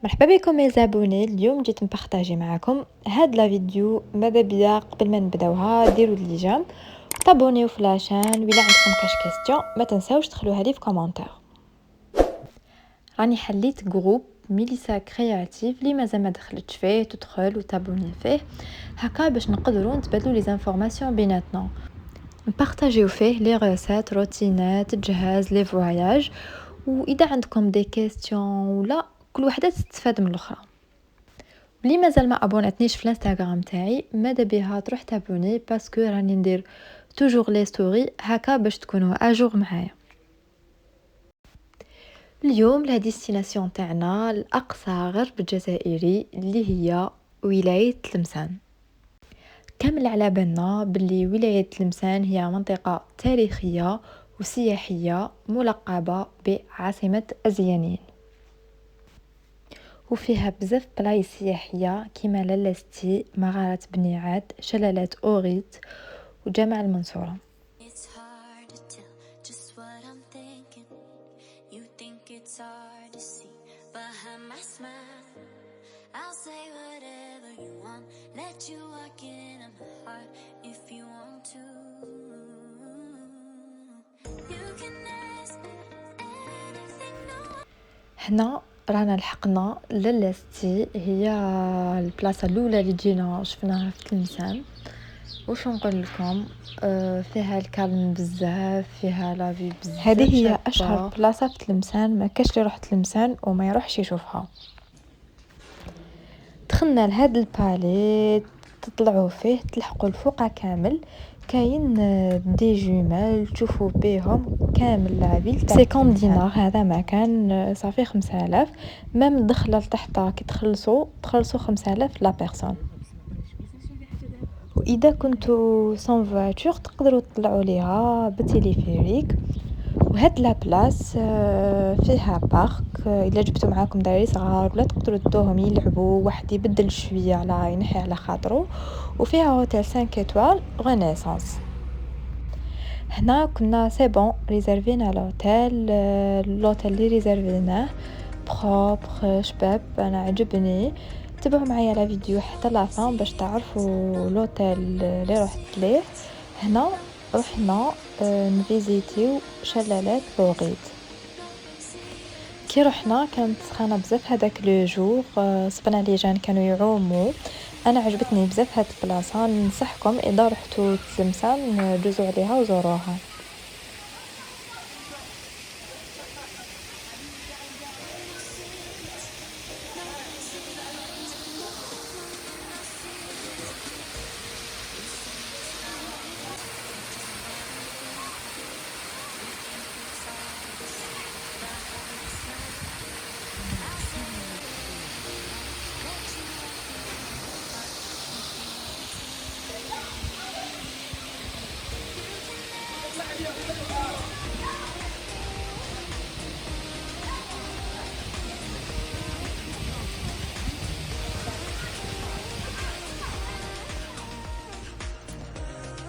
مرحبا بكم يا زابوني. اليوم جيت نبارطاجي معكم هاد لا فيديو. ماذا بيا قبل ما نبداوها ديروا لي جيم طابونيو في لاشين، ولا عندكم كاش كيستيون ما تنساوش تخلوها لي في كومونتير. راني حليت جروب ميليسا كرياتيف اللي مازال ما دخلتش فيه، تدخل وتابوني فيه هكا باش نقدروا نتبادلوا لي زانفورماسيون بيناتنا، نبارطاجيو فيه لي ريسيت روتينات تجهاز لي فواياج. واذا عندكم دي كيستيون ولا كل وحده تستفاد من الاخرى. بلي مازال ما ابوناتنيش في الانستغرام تاعي ماذا بها تروح تابوني، باسكو راني ندير توجور لي ستوري هكا باش تكونوا اجور معايا. اليوم لا ديستيناسيون تاعنا الاقصى غرب الجزائري اللي هي ولايه تلمسان. كامل على بالنا باللي ولايه تلمسان هي منطقه تاريخيه وسياحيه ملقبه بعاصمه الزيانين، وفيها بزاف بلايص سياحيه كيما لالستي، مغاره بنيعاد، شلالات اوريت وجامع المنصوره. It's hard to tell just what I'm thinking. You think it's hard to see behind my smile. I'll say whatever you want, let you walk into my heart if you want to. You can ask me anything, no. هنا رانا لحقنا لالستي، هي البلاصه الاولى اللي جينا شفناها في تلمسان. واش نقول لكم، فيها الكالم بزاف، فيها لافي بزاف. هذه هي اشهر بلاصه في تلمسان، ما كاش اللي يروح تلمسان وما يروحش يشوفها. دخلنا لهاد البالي، تطلعوا فيه تلحقوا الفوق كامل، كاين دي جمال تشوفوا بيهم كامل لا فيل تاع 50 دينار. هذا مكان صافي 5000 ميم دخله لتحت كي تخلصوا 5000 لا بيرسون. واذا كنتو سون فواتور تقدروا تطلعوا ليها بالتليفيريك. وهاد لا بلاص فيها بارك، الا جبتوا معاكم داري صغار ولا تقدروا تدوهم يلعبوا، واحد يبدل شويه على ينحي على خاطرو. وفيها هوتيل 5 ايطوال رينيسانس. هنا كنا سي بون ريزيرفينا لوتيل، لوتيل اللي ريزيرفيناه بروبر شباب، انا عجبني. تابعوا معايا لا فيديو حتى لا فان باش تعرفوا لوتيل اللي رحت ليه. هنا رحنا نفيزيتيو شلالات بوغيت. كي رحنا كانت سخانه بزاف هذاك لو جور، صبنا لي جان كانوا يعوموا. انا عجبتني بزاف هاد البلاصه، ننصحكم اذا رحتوا تلمسان دوزوا عليها وزوروها.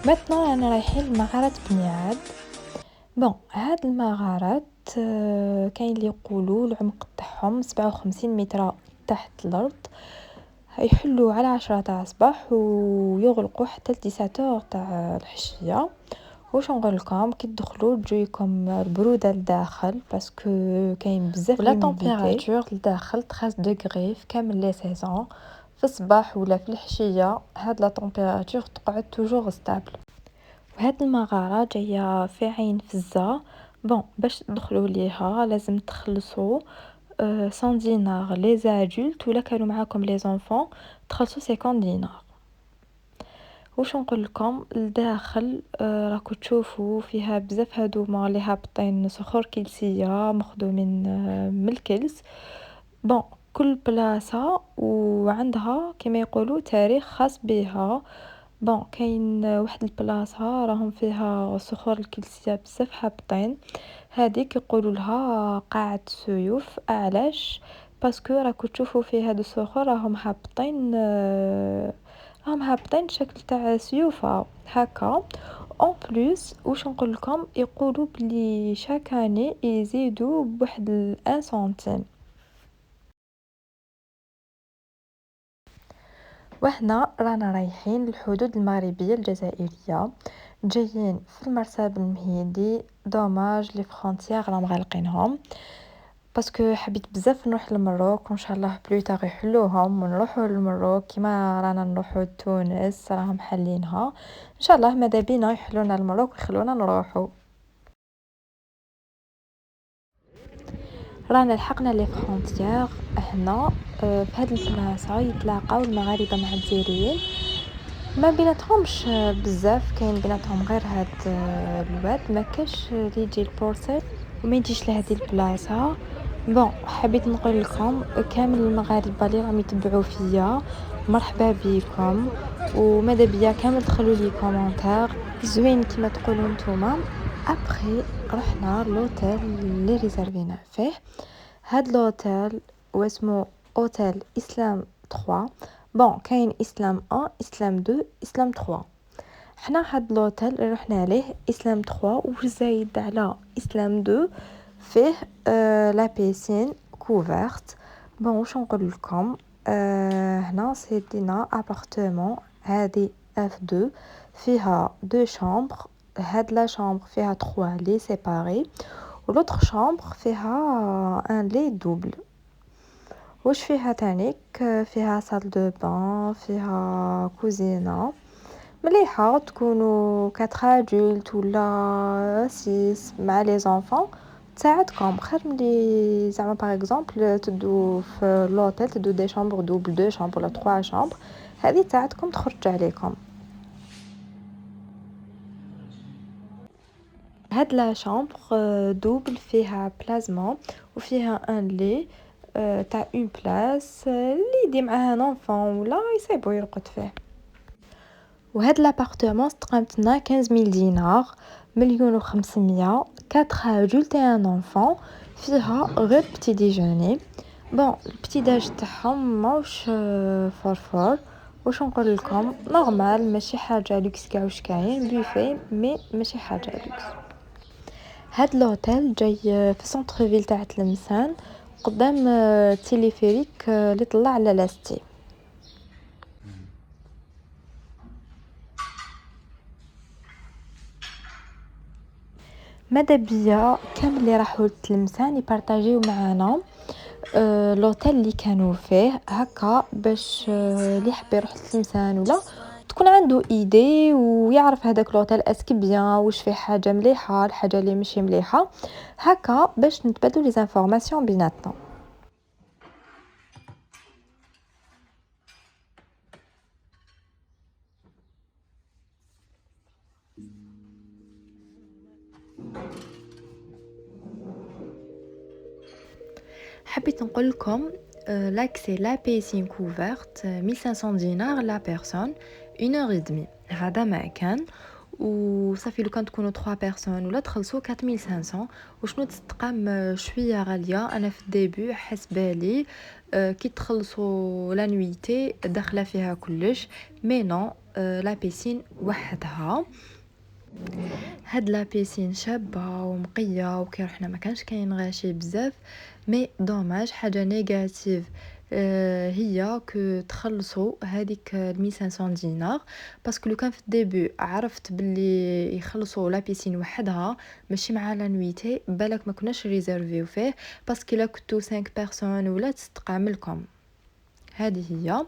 maintenant رانا رايحين لمغارة بنيعاد. بون هاد المغارات كاين اللي يقولوا العمق تاعهم 57 متر تحت الارض، يحلوا على 10 تاع الصباح ويغلقوا حتى 17 تاع الحشيه. واش نقول لكم، كي تدخلوا تجيكم البروده لداخل باسكو كاين بزاف ولا طومبيراتور لداخل 13 دوغري في كامل لي سيزون. في الصباح ولا في الحشيه هاد لا طومبيراتور تقعد توجور ستابل. وهاد المغاره جايه في عين فزه. بون باش تدخلوا ليها لازم تخلصوا 100 دينار لي زادولت، ولا كانوا معاكم لي زونفون تخلصوا 50 دينار. واش نقول لكم، الداخل راكو تشوفوا فيها بزاف هادوما اللي هابطين صخور كلسيه مخدومين من الكلس. بون كل بلاصه وعندها كما يقولوا تاريخ خاص بها. بون كاين واحد البلاصه راهم فيها صخور الكلسيه بزاف هابطين، هذيك يقولوا لها قاعه سيوف. علاش؟ باسكو راكو تشوفوا في هاد الصخور راهم هابطين، شكل تاع سيوفه هكا. اون بليس واش نقول لكم، يقولوا بلي شاك اني يزيدوا بواحد 1 سنتيم. وهنا رانا رايحين للحدود المغربيه الجزائريه، جايين في المرسى المهيدي. دوماج لي فرونتيير راه مغلقينهم، باسكو حبيت بزاف نروح للمروك، وان شاء الله بلوتار يحلوهم ونروحوا للمروك كيما رانا نروحوا لتونس راهم حلينها. ان شاء الله ماذا بينا يحلونا المروك ويخلونا نروحوا. رانا لحقنا لي فرونتيير هنا. في هاد البلاصه يتلاقاو المغاربه مع الجزائريين، ما بيناتهمش بزاف، كاين بيناتهم غير هاد الواد ما كاش اللي يجي البورسيل وما يجيش لهذه البلاصه. بون حبيت نقول لكم كامل المغاربه اللي راهم يتبعوا فيا مرحبا بكم، وماذا بيا كامل دخلوا لي كومونتير زوين كما تقولوا نتوما. ابري رحنا لوتيل اللي ريزيرفينا فيه. هاد لوتيل واسمو اوتيل اسلام 3. بون كاين اسلام 1 اسلام 2 اسلام 3. حنا هاد لوتيل اللي رحنا ليه اسلام 3 وزايد على اسلام 2 فيه لا بيسين كوفرت. بون واش نقول لكم، هنا سيدينا ابارتمون هذه اف 2 فيها دو شامبر. هاد لا شامبر فيها 3 لي سيباري، ولوتر شامبر فيها ان لي دوبل. واش فيها تانيك، فيها صال دو بان، فيها كوزينه مليحه. تكونوا 4 ادولت ولا 6 مع لي زونفون تساعدكم خير ملي زعما باغ اكزومبل تدو في لوتيل تدو دي شامبر دوبل، 2 شامبر ولا 3 شامبر، هذه تساعدكم تخرج عليكم. هاد لا شامبر دوبل فيها بلازما وفيها ان لي تاع اون بلاص اللي يدي معاه ان انفون ولا يصيبو يرقد فيه. وهاد لابارتمون استقامتنا 15000 دينار، 1,500,000، 4 adultes et un enfant. فيها غير بتي ديجوني. بون البتي داج تاعهم ماوش فور واش نقول لكم، نورمال ماشي حاجه لوكس كاع واش كاين بوفي مي ماشي حاجه لوكس. هاد لوتيل جاي في سونتر فيل تاع تلمسان قدام تيليفيريك اللي طلع على لاستي. ماذا بيا كامل اللي راحوا لتلمسان يبارطاجيو معنا لوتيل اللي كانوا فيه هكا، باش اللي حاب يروح لتلمسان ولا تكون عنده ايدي ويعرف هذاك لوتيل اسكي بيان، واش فيه حاجه مليحه الحاجه اللي ماشي مليحه، هكا باش نتبادلوا لي انفورماسيون بيناتنا. حبيت نقول لكم لاكسي لا بيسين كوفرت 1500 دينار لا بيرسون 1 heure et demie. هذا ما كان وصافي لو كان تكونوا 3 بيرسون ولا تخلصوا 4500. وشنو تستقام شويه غاليه. انا في الديبي حسبالي كي تخلصوا لا نويتي داخله فيها كلش، مي نو لا بيسين وحدها. هاد لا بيسين شابه ومقيه وكي رحنا ما كانش كاين غاشي بزاف، مي دوماج حاجه نيجاتيف هي كو تخلصوا هذيك 1500 دينار. باسكو لو كان في الديبي عرفت باللي يخلصوا لا بيسين وحدها ماشي مع لا نويتي، بالك ما كناش ريزيرفيو فيه، باسكو لا كنتو 5 بيرسون ولا تستقام لكم. هذه هي.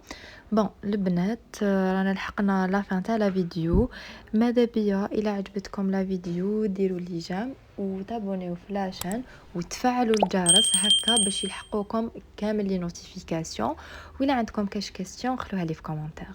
بون البنات رانا لحقنا لا فان تاع لا فيديو. ماذا بيا الى عجبتكم لا فيديو ديروا لي جيم وتابونيو في لاشين وتفعلوا الجرس هكا باش يلحقوكم كامل لي نوتيفيكاسيون. ولا عندكم كاش كاستيون خلوها لي في كومونتير.